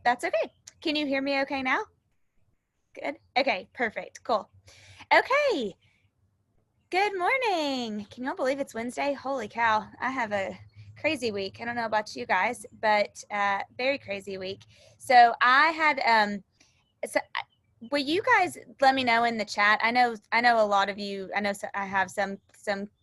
That's okay. Can you hear me okay now? Good. Okay, perfect. Cool. Okay. Good morning. Can y'all believe it's Wednesday? Holy cow. I have a crazy week. I don't know about you guys, but very crazy week. So I had so will you guys let me know in the chat? I know a lot of you. I have some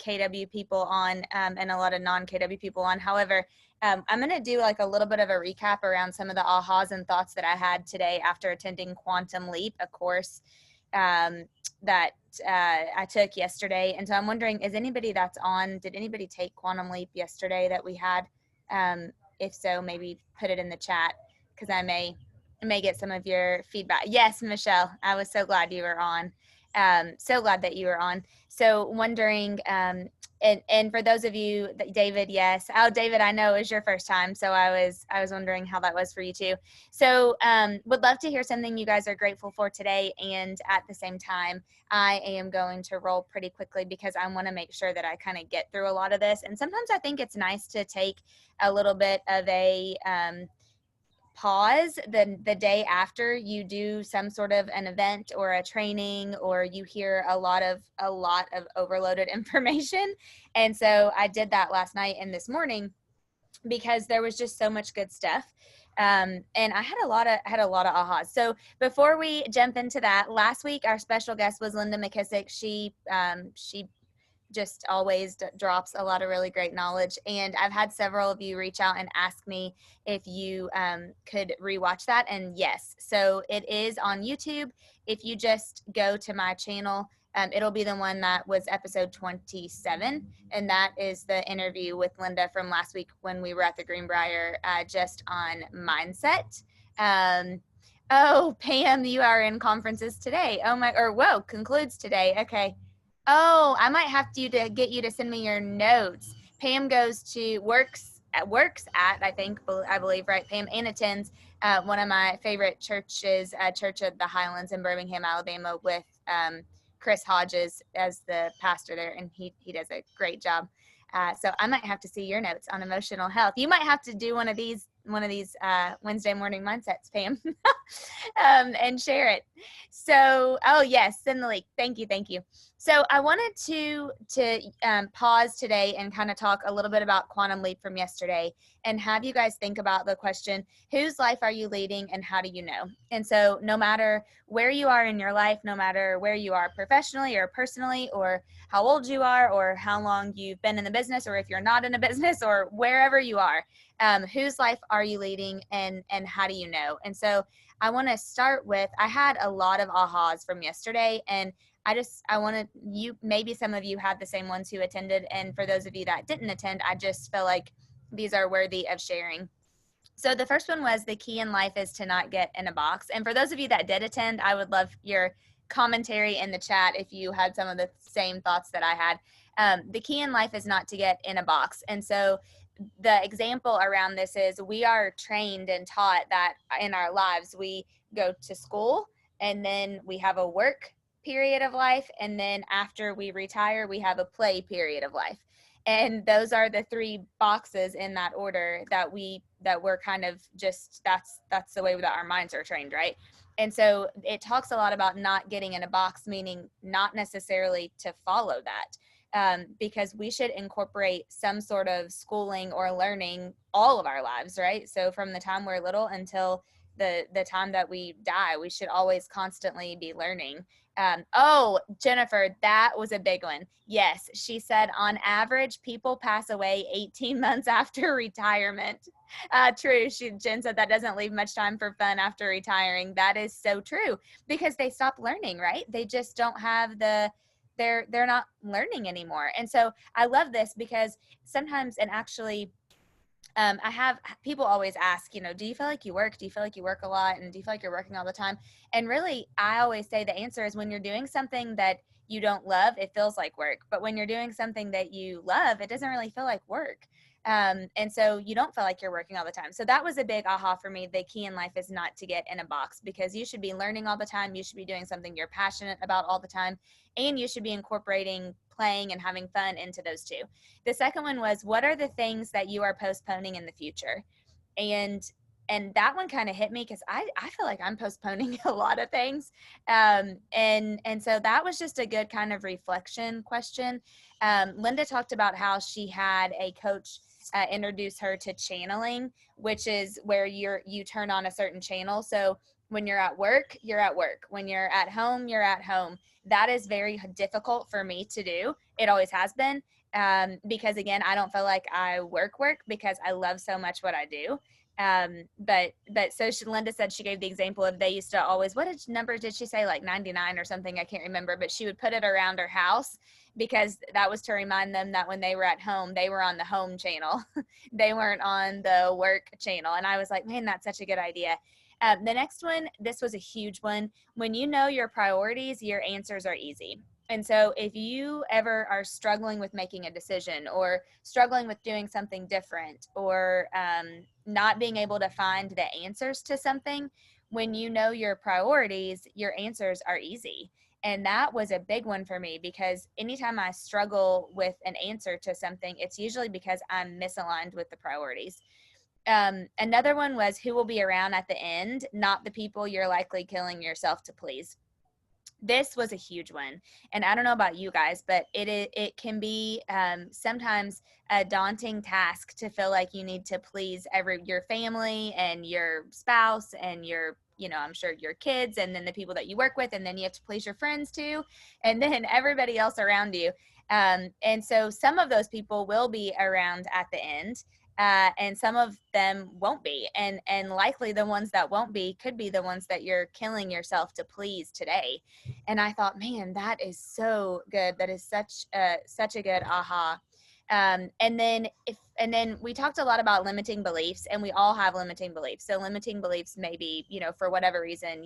KW people on and a lot of non KW people on. However, I'm going to do like a little bit of a recap around some of the ahas and thoughts that I had today after attending Quantum Leap, a course that I took yesterday. And so I'm wondering, is anybody that's on, did anybody take Quantum Leap yesterday that we had? If so, maybe put it in the chat because I may get some of your feedback. Yes, Michelle, I was so glad you were on. So glad that you were on. So wondering, and for those of you, David, yes. Oh, David, I know it was your first time, so I was wondering how that was for you too. So would love to hear something you guys are grateful for today, and at the same time, I am going to roll pretty quickly because I want to make sure that I kind of get through a lot of this. And sometimes I think it's nice to take a little bit of a pause the day after you do some sort of an event or a training, or you hear a lot of overloaded information. And so I did that last night and this morning because there was just so much good stuff. And I had a lot of ahas. So before we jump into that, last week our special guest was Linda McKissick. She just always drops a lot of really great knowledge. And I've had several of you reach out and ask me if you could rewatch that. And yes, so it is on YouTube. If you just go to my channel, it'll be the one that was episode 27. And that is the interview with Linda from last week when we were at the Greenbrier just on mindset. Oh, Pam, you are in conferences today. Oh my, or whoa, concludes today. Okay. Oh, I might have to get you to send me your notes. Pam goes to works at I believe, right, Pam, and attends one of my favorite churches, Church of the Highlands in Birmingham, Alabama, with Chris Hodges as the pastor there, and he does a great job. So I might have to see your notes on emotional health. You might have to do one of these Wednesday morning mindsets, Pam, and share it. So, oh yes, send the link. Thank you. So I wanted to pause today and kind of talk a little bit about Quantum Leap from yesterday, and have you guys think about the question, whose life are you leading and how do you know? And so no matter where you are in your life, no matter where you are professionally or personally, or how old you are, or how long you've been in the business, or if you're not in a business, or wherever you are, whose life are you leading and how do you know? And so I want to start with, I had a lot of ahas from yesterday, and I wanted you, maybe some of you had the same ones who attended, and for those of you that didn't attend, I just feel like these are worthy of sharing. So the first one was, the key in life is to not get in a box. And for those of you that did attend, I would love your commentary in the chat if you had some of the same thoughts that I had. The key in life is not to get in a box. And so the example around this is, we are trained and taught that in our lives, we go to school and then we have a work period of life, and then after we retire we have a play period of life. And those are the three boxes in that order that we're kind of just, that's the way that our minds are trained, right? And so it talks a lot about not getting in a box, meaning not necessarily to follow that. Because we should incorporate some sort of schooling or learning all of our lives, right? So from the time we're little until the time that we die, we should always constantly be learning. Oh, Jennifer, that was a big one. Yes, she said on average, people pass away 18 months after retirement. True. Jen said that doesn't leave much time for fun after retiring. That is so true, because they stop learning, right? They just don't have they're not learning anymore. And so I love this because sometimes, and actually, I have people always ask, do you feel like you work? Do you feel like you work a lot? And do you feel like you're working all the time? And really, I always say the answer is, when you're doing something that you don't love, it feels like work. But when you're doing something that you love, it doesn't really feel like work. And so you don't feel like you're working all the time. So that was a big aha for me. The key in life is not to get in a box, because you should be learning all the time. You should be doing something you're passionate about all the time. And you should be incorporating playing and having fun into those two. The second one was, what are the things that you are postponing in the future? And and that one kind of hit me because I feel like I'm postponing a lot of things. And so that was just a good kind of reflection question. Linda talked about how she had a coach introduce her to channeling, which is where you turn on a certain channel. So when you're at work, you're at work. When you're at home, you're at home. That is very difficult for me to do. It always has been, because again, I don't feel like I work because I love so much what I do. But so Linda said she gave the example of they used to always, what number did she say, like 99 or something? I can't remember, but she would put it around her house because that was to remind them that when they were at home, they were on the home channel. They weren't on the work channel. And I was like, man, that's such a good idea. The next one, this was a huge one. When you know your priorities, your answers are easy. And so if you ever are struggling with making a decision or struggling with doing something different or not being able to find the answers to something, when you know your priorities, your answers are easy. And that was a big one for me because anytime I struggle with an answer to something, it's usually because I'm misaligned with the priorities. Another one was who will be around at the end, not the people you're likely killing yourself to please. This was a huge one, and I don't know about you guys, but it can be sometimes a daunting task to feel like you need to please your family and your spouse and your, I'm sure your kids, and then the people that you work with, and then you have to please your friends too, and then everybody else around you. And so some of those people will be around at the end. And some of them won't be, and likely the ones that won't be could be the ones that you're killing yourself to please today. And I thought, man, that is so good. That is such a good aha. And then we talked a lot about limiting beliefs, and we all have limiting beliefs. So limiting beliefs may be, for whatever reason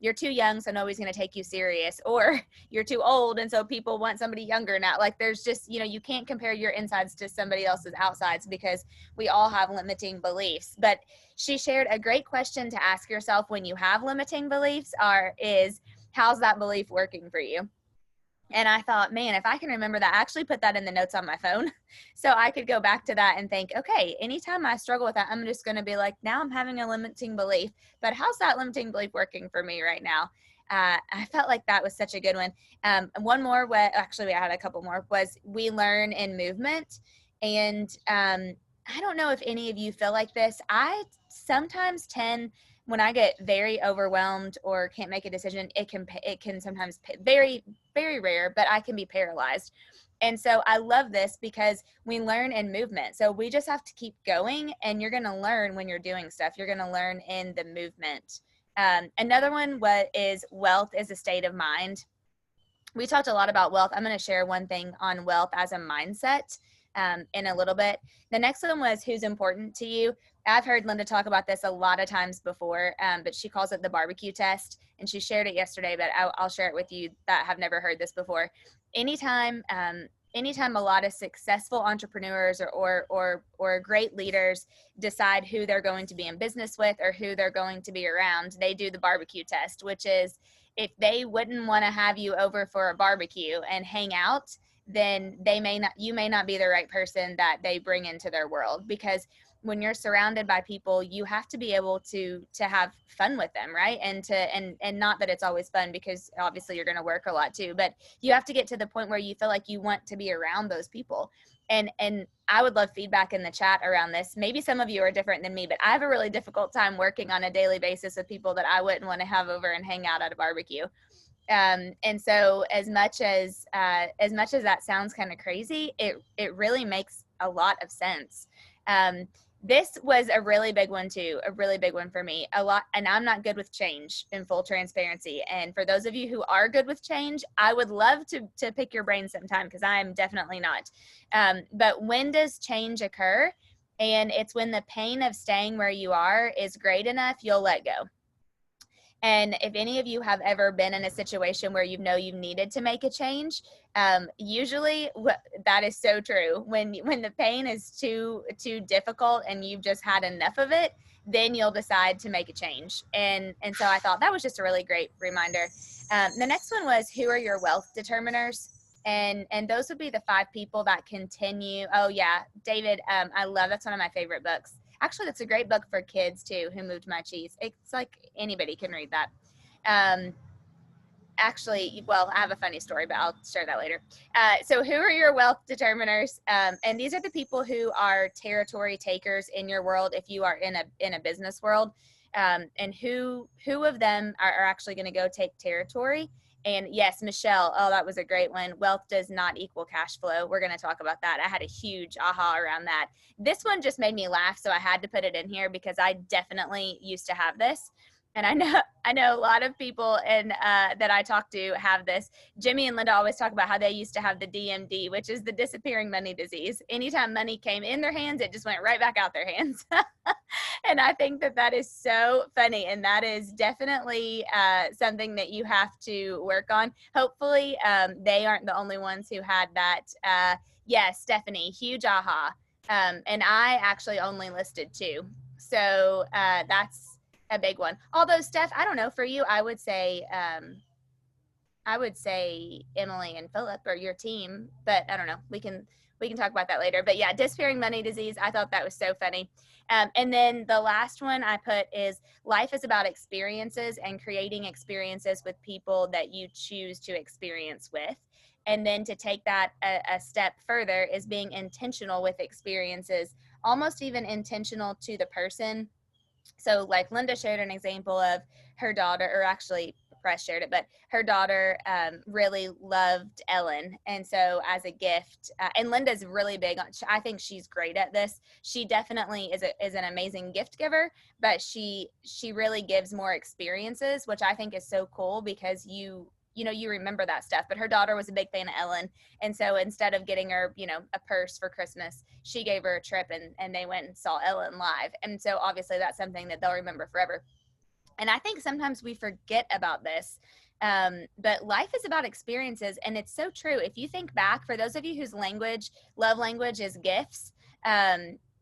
you're too young, so nobody's going to take you serious, or you're too old, and so people want somebody younger now. Like there's just, you can't compare your insides to somebody else's outsides because we all have limiting beliefs. But she shared a great question to ask yourself when you have limiting beliefs is how's that belief working for you? And I thought, man, if I can remember that, I actually put that in the notes on my phone. So I could go back to that and think, okay, anytime I struggle with that, I'm just going to be like, now I'm having a limiting belief, but how's that limiting belief working for me right now? I felt like that was such a good one. One more, actually, I had a couple more, was we learn in movement. And I don't know if any of you feel like this. I sometimes tend, when I get very overwhelmed or can't make a decision, it can sometimes very, very rare, but I can be paralyzed. And so I love this because we learn in movement. So we just have to keep going, and you're going to learn when you're doing stuff. You're going to learn in the movement. Another one is wealth is a state of mind. We talked a lot about wealth. I'm going to share one thing on wealth as a mindset in a little bit. The next one was who's important to you. I've heard Linda talk about this a lot of times before, but she calls it the barbecue test, and she shared it yesterday, but I'll share it with you that have never heard this before. Anytime a lot of successful entrepreneurs or great leaders decide who they're going to be in business with or who they're going to be around, they do the barbecue test, which is if they wouldn't want to have you over for a barbecue and hang out, then you may not be the right person that they bring into their world. Because when you're surrounded by people, you have to be able to have fun with them, right? And not that it's always fun, because obviously you're going to work a lot too, but you have to get to the point where you feel like you want to be around those people. And I would love feedback in the chat around this. Maybe some of you are different than me, but I have a really difficult time working on a daily basis with people that I wouldn't want to have over and hang out at a barbecue. And so as much as that sounds kind of crazy, it really makes a lot of sense. This was a really big one too, a really big one for me. And I'm not good with change, in full transparency. And for those of you who are good with change, I would love to pick your brain sometime, because I'm definitely not. But when does change occur? And it's when the pain of staying where you are is great enough, you'll let go. And if any of you have ever been in a situation where you've needed to make a change, usually that is so true. When the pain is too difficult and you've just had enough of it, then you'll decide to make a change. And so I thought that was just a really great reminder. The next one was, who are your wealth determiners? And those would be the 5 people that continue. Oh yeah, David, I love, that's one of my favorite books. Actually, that's a great book for kids too, Who Moved My Cheese. It's like anybody can read that. Um, Actually, well, I have a funny story, but I'll share that later. So who are your wealth determiners? And these are the people who are territory takers in your world if you are in a business world. And who of them are actually going to go take territory? And yes, Michelle, oh, that was a great one. Wealth does not equal cash flow. We're going to talk about that. I had a huge aha around that. This one just made me laugh, so I had to put it in here because I definitely used to have this. And I know a lot of people that I talk to have this. Jimmy and Linda always talk about how they used to have the DMD, which is the disappearing money disease. Anytime money came in their hands, it just went right back out their hands. And I think that is so funny. And that is definitely something that you have to work on. Hopefully they aren't the only ones who had that. Yes, Stephanie, huge aha. And I actually only listed 2. So that's a big one. Although, Steph, I don't know, for you, I would say Emily and Philip or your team, but I don't know. We can talk about that later. But yeah, disappearing money disease. I thought that was so funny. And then the last one I put is life is about experiences and creating experiences with people that you choose to experience with. And then to take that a step further is being intentional with experiences, almost even intentional to the person. So like Linda shared an example of her daughter, or actually Press shared it, but her daughter really loved Ellen. And so as a gift, and Linda's really big on, I think she's great at this. She definitely is an amazing gift giver, but she really gives more experiences, which I think is so cool because you remember that stuff. But her daughter was a big fan of Ellen. And so instead of getting her, a purse for Christmas, she gave her a trip and they went and saw Ellen live. And so obviously that's something that they'll remember forever. And I think sometimes we forget about this. But life is about experiences. And it's so true. If you think back, for those of you whose love language is gifts,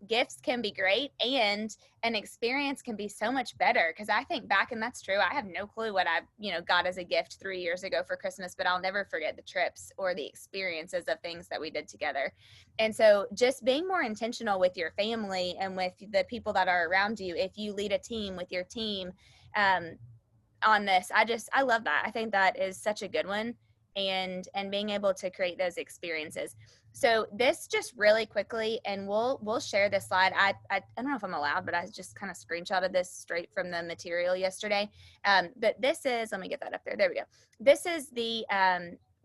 gifts can be great and an experience can be so much better. Because I think back, and that's true, I have no clue what I got as a gift 3 years ago for Christmas, but I'll never forget the trips or the experiences of things that we did together. And so just being more intentional with your family and with the people that are around you, if you lead a team with your team on this, I love that. I think that is such a good one, and being able to create those experiences. So this just really quickly, and we'll share this slide. I don't know if I'm allowed, but I just kind of screenshotted this straight from the material yesterday. But this is, let me get that up there. There we go. This is the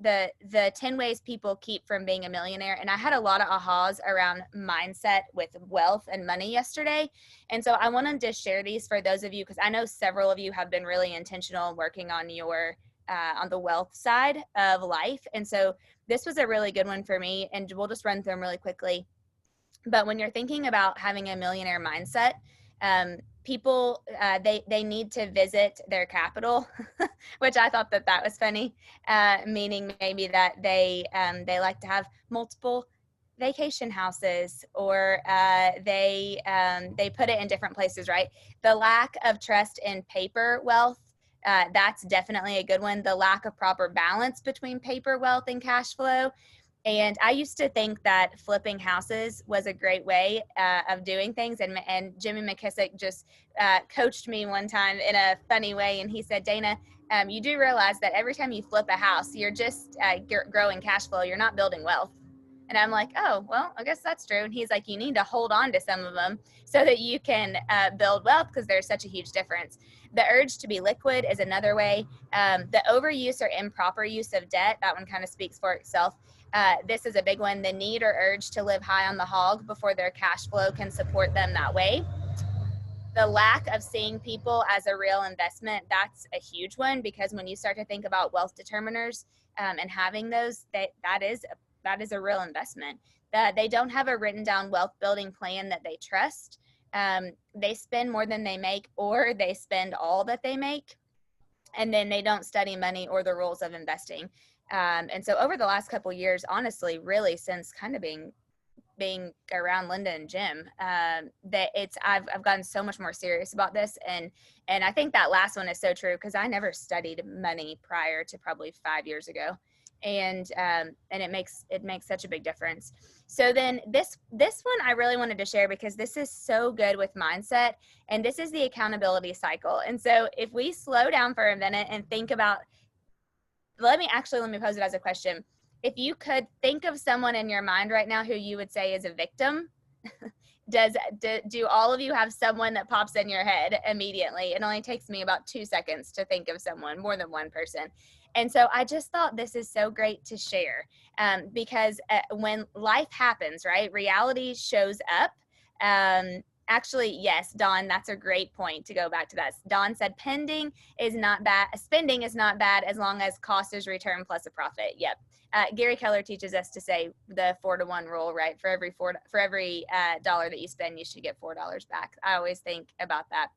10 ways people keep from being a millionaire. And I had a lot of ahas around mindset with wealth and money yesterday. And so I wanted to share these for those of you, because I know several of you have been really intentional working on your on the wealth side of life. And so this was a really good one for me, and we'll just run through them really quickly. But when you're thinking about having a millionaire mindset, people, they need to visit their capital, which I thought that was funny, meaning maybe that they like to have multiple vacation houses, or they put it in different places, right? The lack of trust in paper wealth, that's definitely a good one. The lack of proper balance between paper wealth and cash flow. And I used to think that flipping houses was a great way of doing things. And Jimmy McKissick just coached me one time in a funny way. And he said, Dana, you do realize that every time you flip a house, you're just growing cash flow. You're not building wealth. And I'm like, oh, well, I guess that's true. And he's like, you need to hold on to some of them so that you can build wealth, because there's such a huge difference. The urge to be liquid is another way. The overuse or improper use of debt, that one kind of speaks for itself. This is a big one. The need or urge to live high on the hog before their cash flow can support them that way. The lack of seeing people as a real investment, that's a huge one, because when you start to think about wealth determiners and having those, that is a real investment. They don't have a written down wealth building plan that they trust. They spend more than they make, or they spend all that they make, and then they don't study money or the rules of investing. And so over the last couple of years, honestly, really since kind of being around Linda and Jim, I've gotten so much more serious about this. And I think that last one is so true, because I never studied money prior to probably 5 years ago. and it makes such a big difference. So then this one I really wanted to share because this is so good with mindset, and this is the accountability cycle. And so if we slow down for a minute and think about, let me pose it as a question. If you could think of someone in your mind right now who you would say is a victim, do all of you have someone that pops in your head immediately? It only takes me about 2 seconds to think of someone, more than one person. And so I just thought this is so great to share, because when life happens, right, reality shows up. Actually, yes, Dawn, that's a great point to go back to that. Dawn said spending is not bad as long as cost is return plus a profit. Yep. Gary Keller teaches us to say the 4-to-1 rule, right? For every dollar that you spend, you should get $4 back. I always think about that.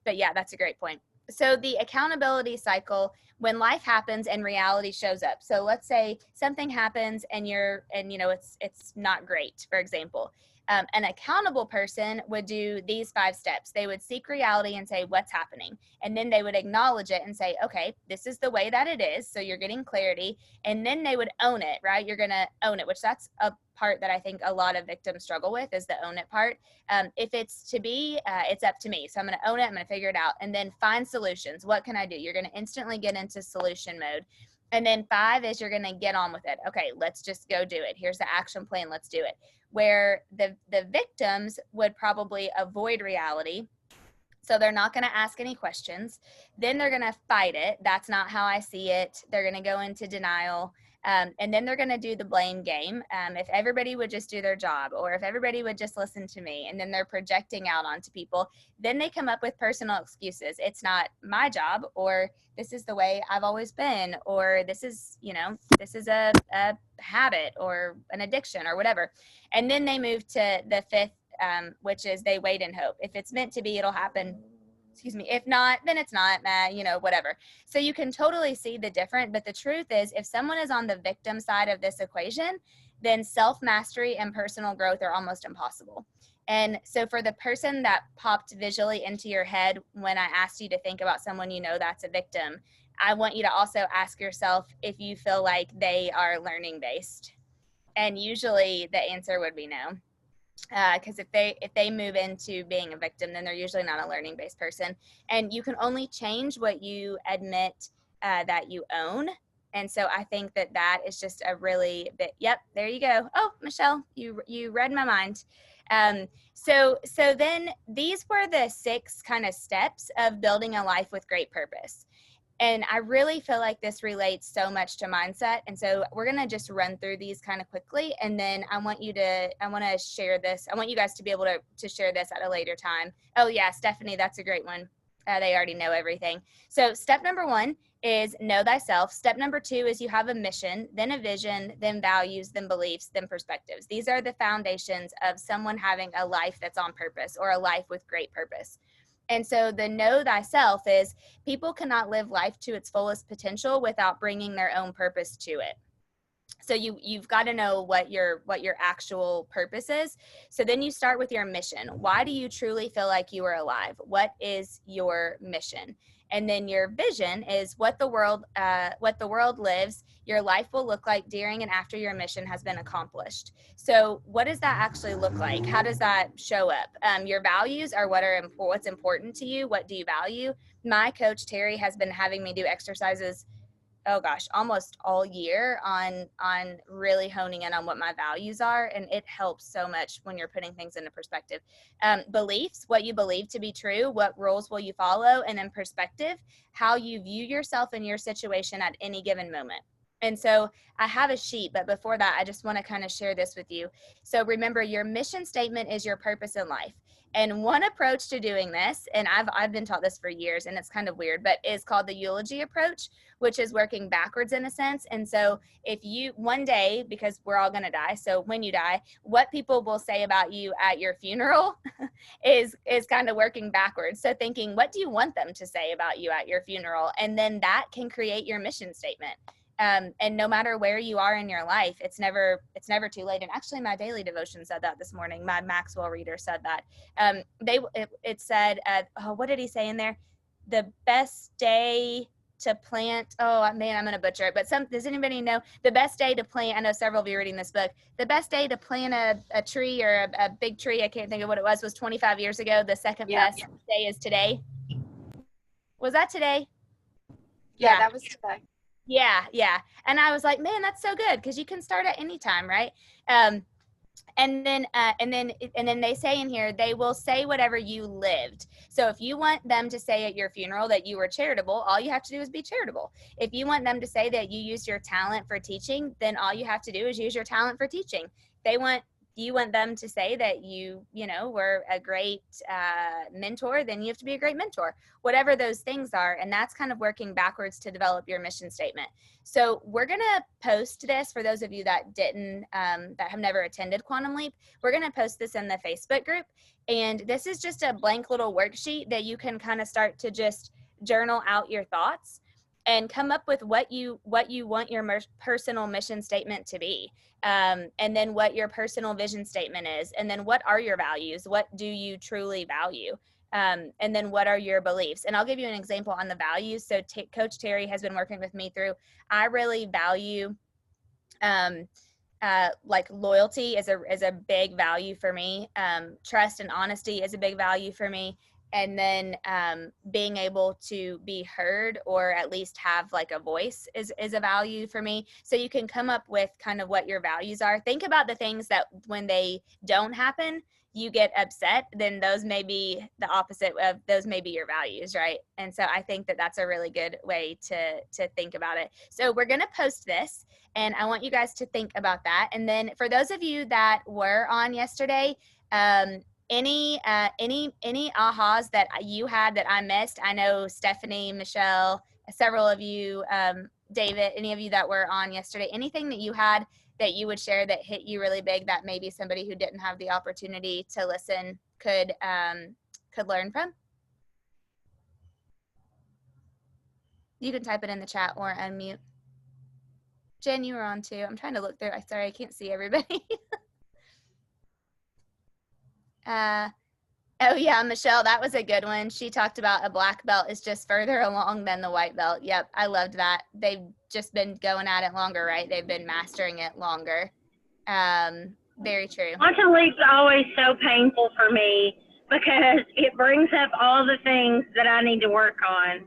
But yeah, that's a great point. So the accountability cycle, when life happens and reality shows up. So let's say something happens and it's not great, for example. An accountable person would do these 5 steps. They would seek reality and say, what's happening? And then they would acknowledge it and say, okay, this is the way that it is. So you're getting clarity. And then they would own it, right? You're going to own it, which that's a part that I think a lot of victims struggle with, is the own it part. If it's to be, it's up to me. So I'm going to own it. I'm going to figure it out. And then find solutions. What can I do? You're going to instantly get into solution mode. And then 5 is you're going to get on with it. Okay, let's just go do it. Here's the action plan. Let's do it. Where the victims would probably avoid reality. So they're not going to ask any questions. Then they're going to fight it. That's not how I see it. They're going to go into denial. And then they're going to do the blame game. If everybody would just do their job, or if everybody would just listen to me, and then they're projecting out onto people, then they come up with personal excuses. It's not my job, or this is the way I've always been, or this is a habit or an addiction or whatever. And then they move to the 5th, which is they wait and hope. If it's meant to be, it'll happen. Excuse me. If not, then it's not, whatever. So you can totally see the difference. But the truth is, if someone is on the victim side of this equation, then self-mastery and personal growth are almost impossible. And so for the person that popped visually into your head when I asked you to think about someone that's a victim, I want you to also ask yourself if you feel like they are learning based. And usually the answer would be no. Because if they move into being a victim, then they're usually not a learning based person. And you can only change what you admit that you own. And so I think that is just a really bit. Yep, there you go. Oh, Michelle, you read my mind. So then these were the 6 kind of steps of building a life with great purpose. And I really feel like this relates so much to mindset. And so we're going to just run through these kind of quickly. And then I want to share this. I want you guys to be able to share this at a later time. Oh yeah, Stephanie, that's a great one. They already know everything. So step number 1 is know thyself. Step number 2 is you have a mission, then a vision, then values, then beliefs, then perspectives. These are the foundations of someone having a life that's on purpose, or a life with great purpose. And so the know thyself is people cannot live life to its fullest potential without bringing their own purpose to it. So you've got to know what your actual purpose is. So then you start with your mission. Why do you truly feel like you are alive? What is your mission? And then your vision is what the world lives, your life will look like during and after your mission has been accomplished. So what does that actually look like? How does that show up? Your values are what's important to you. What do you value? My coach, Terry, has been having me do exercises, almost all year on really honing in on what my values are. And it helps so much when you're putting things into perspective. Beliefs, what you believe to be true, what rules will you follow, and then perspective, how you view yourself in your situation at any given moment. And so I have a sheet, but before that, I just want to kind of share this with you. So remember, your mission statement is your purpose in life. And one approach to doing this, and I've been taught this for years, and it's kind of weird, but is called the eulogy approach, which is working backwards in a sense. And so if you one day, because we're all going to die, so when you die, what people will say about you at your funeral is kind of working backwards. So thinking, what do you want them to say about you at your funeral? And then that can create your mission statement. And no matter where you are in your life, it's never too late. And actually, my daily devotion said that this morning. My Maxwell reader said that. It said, what did he say in there? The best day to plant, oh man, I'm going to butcher it, but does anybody know the best day to plant? I know several of you are reading this book. The best day to plant a tree or a big tree, I can't think of what it was 25 years ago. The second best day is today. Was that today? Yeah, that was today. Yeah. And I was like, man, that's so good, because you can start at any time, right? And then they say in here, they will say whatever you lived. So if you want them to say at your funeral that you were charitable, all you have to do is be charitable. If you want them to say that you used your talent for teaching, then all you have to do is use your talent for teaching. You want them to say that you were a great mentor, then you have to be a great mentor, whatever those things are. And that's kind of working backwards to develop your mission statement. So we're going to post this for those of you that didn't, that have never attended Quantum Leap. We're going to post this in the Facebook group. And this is just a blank little worksheet that you can kind of start to just journal out your thoughts and come up with what you want your personal mission statement to be. And then what your personal vision statement is. And then what are your values? What do you truly value? And then what are your beliefs? And I'll give you an example on the values. So Coach Terry has been working with me through, I really value like loyalty is a big value for me. Trust and honesty is a big value for me. And then being able to be heard, or at least have like a voice, is a value for me. So you can come up with kind of what your values are. Think about the things that when they don't happen, you get upset, then those may be the opposite of those may be your values, right? And so I think that that's a really good way to think about it. So we're going to post this, and I want you guys to think about that. And then for those of you that were on yesterday, any ahas that you had that I missed? I know Stephanie, Michelle, several of you, David, any of you that were on yesterday, anything that you had that you would share that hit you really big that maybe somebody who didn't have the opportunity to listen could learn from? You can type it in the chat or unmute. Jen, you were on too. I'm trying to look through. Sorry, I can't see everybody. Oh yeah, Michelle, that was a good one. She talked about a black belt is just further along than the white belt. Yep, I loved that. They've just been going at it longer, right? They've been mastering it longer. Very true. Quantum Leap's always so painful for me because it brings up all the things that I need to work on.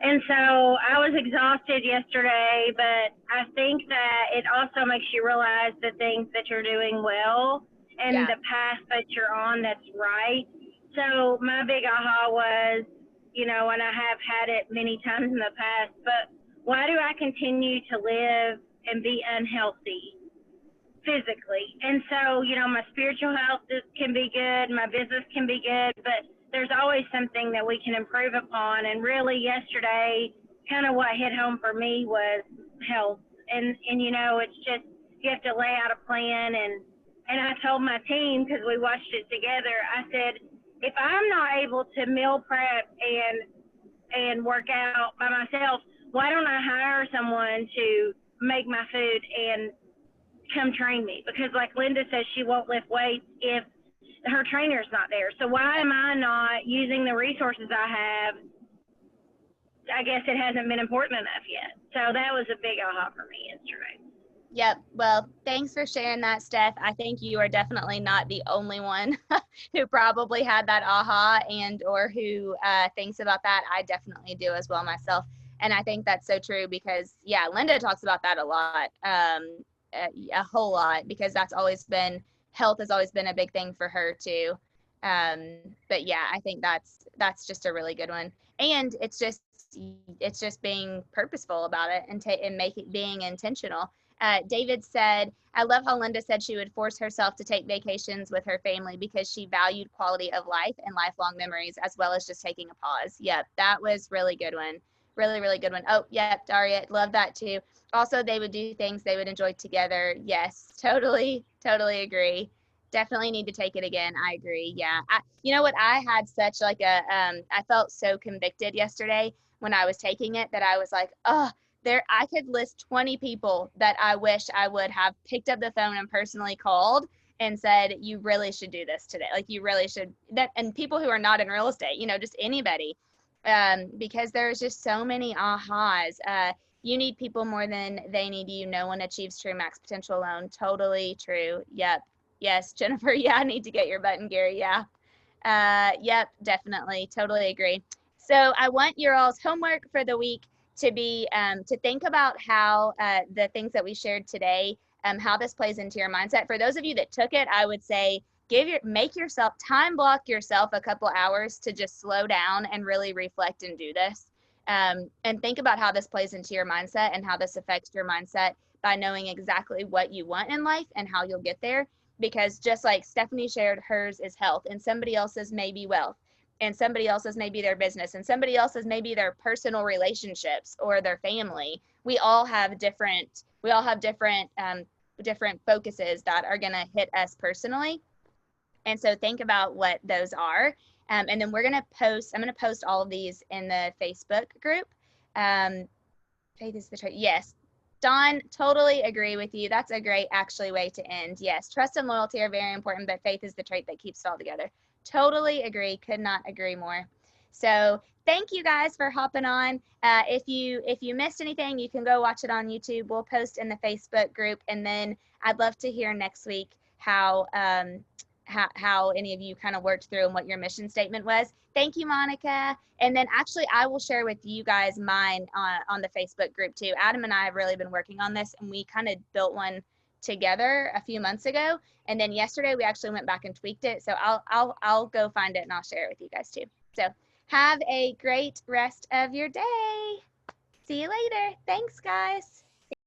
And so I was exhausted yesterday, but I think that it also makes you realize the things that you're doing well and the path that you're on that's right. So my big aha was, and I have had it many times in the past, but why do I continue to live and be unhealthy physically? And so, my spiritual health can be good, my business can be good, but there's always something that we can improve upon. And really yesterday, kind of what hit home for me was health. And it's just, you have to lay out a plan. And I told my team, because we watched it together, I said, if I'm not able to meal prep and work out by myself, why don't I hire someone to make my food and come train me? Because like Linda says, she won't lift weights if her trainer's not there. So why am I not using the resources I have? I guess it hasn't been important enough yet. So that was a big aha for me yesterday. Yep. Well, thanks for sharing that, Steph. I think you are definitely not the only one who probably had that aha or who thinks about that. I definitely do as well myself. And I think that's so true because, Linda talks about that a lot, a whole lot, because health has always been a big thing for her too. But yeah, I think that's just a really good one. And it's just being purposeful about it and being intentional. David said, I love how Linda said she would force herself to take vacations with her family because she valued quality of life and lifelong memories, as well as just taking a pause. Yep, that was really good one. Really, really good one. Oh, yep, Daria, love that too. Also, they would do things they would enjoy together. Yes, totally agree. Definitely need to take it again. I agree. Yeah. You know what? I had such like I felt so convicted yesterday when I was taking it that I was like, I could list 20 people that I wish I would have picked up the phone and personally called and said, you really should do this today. Like you really should. And people who are not in real estate, just anybody. because there's just so many ahas. You need people more than they need you. No one achieves true max potential alone. Totally true. Yep. Yes, Jennifer. Yeah, I need to get your button, Gary. Yeah. Yep, definitely. Totally agree. So I want your all's homework for the week to be to think about how the things that we shared today, how this plays into your mindset. For those of you that took it, I would say make yourself time block yourself a couple hours to just slow down and really reflect and do this. And think about how this plays into your mindset and how this affects your mindset by knowing exactly what you want in life and how you'll get there. Because just like Stephanie shared, hers is health, and somebody else's may be wealth, and somebody else's may be their business, and somebody else's may be their personal relationships or their family. We all have different different focuses that are going to hit us personally. And so think about what those are. And then I'm going to post all of these in the Facebook group. Faith is the trait. Yes. Dawn, totally agree with you. That's a great way to end. Yes. Trust and loyalty are very important, but faith is the trait that keeps it all together. Totally agree. Could not agree more. So thank you guys for hopping on. If you missed anything, you can go watch it on YouTube. We'll post in the Facebook group. And then I'd love to hear next week how any of you kind of worked through and what your mission statement was. Thank you, Monica. And then actually I will share with you guys mine on the Facebook group too. Adam and I have really been working on this, and we kind of built one together a few months ago. And then yesterday we actually went back and tweaked it. So I'll go find it and I'll share it with you guys too. So have a great rest of your day. See you later. Thanks, guys.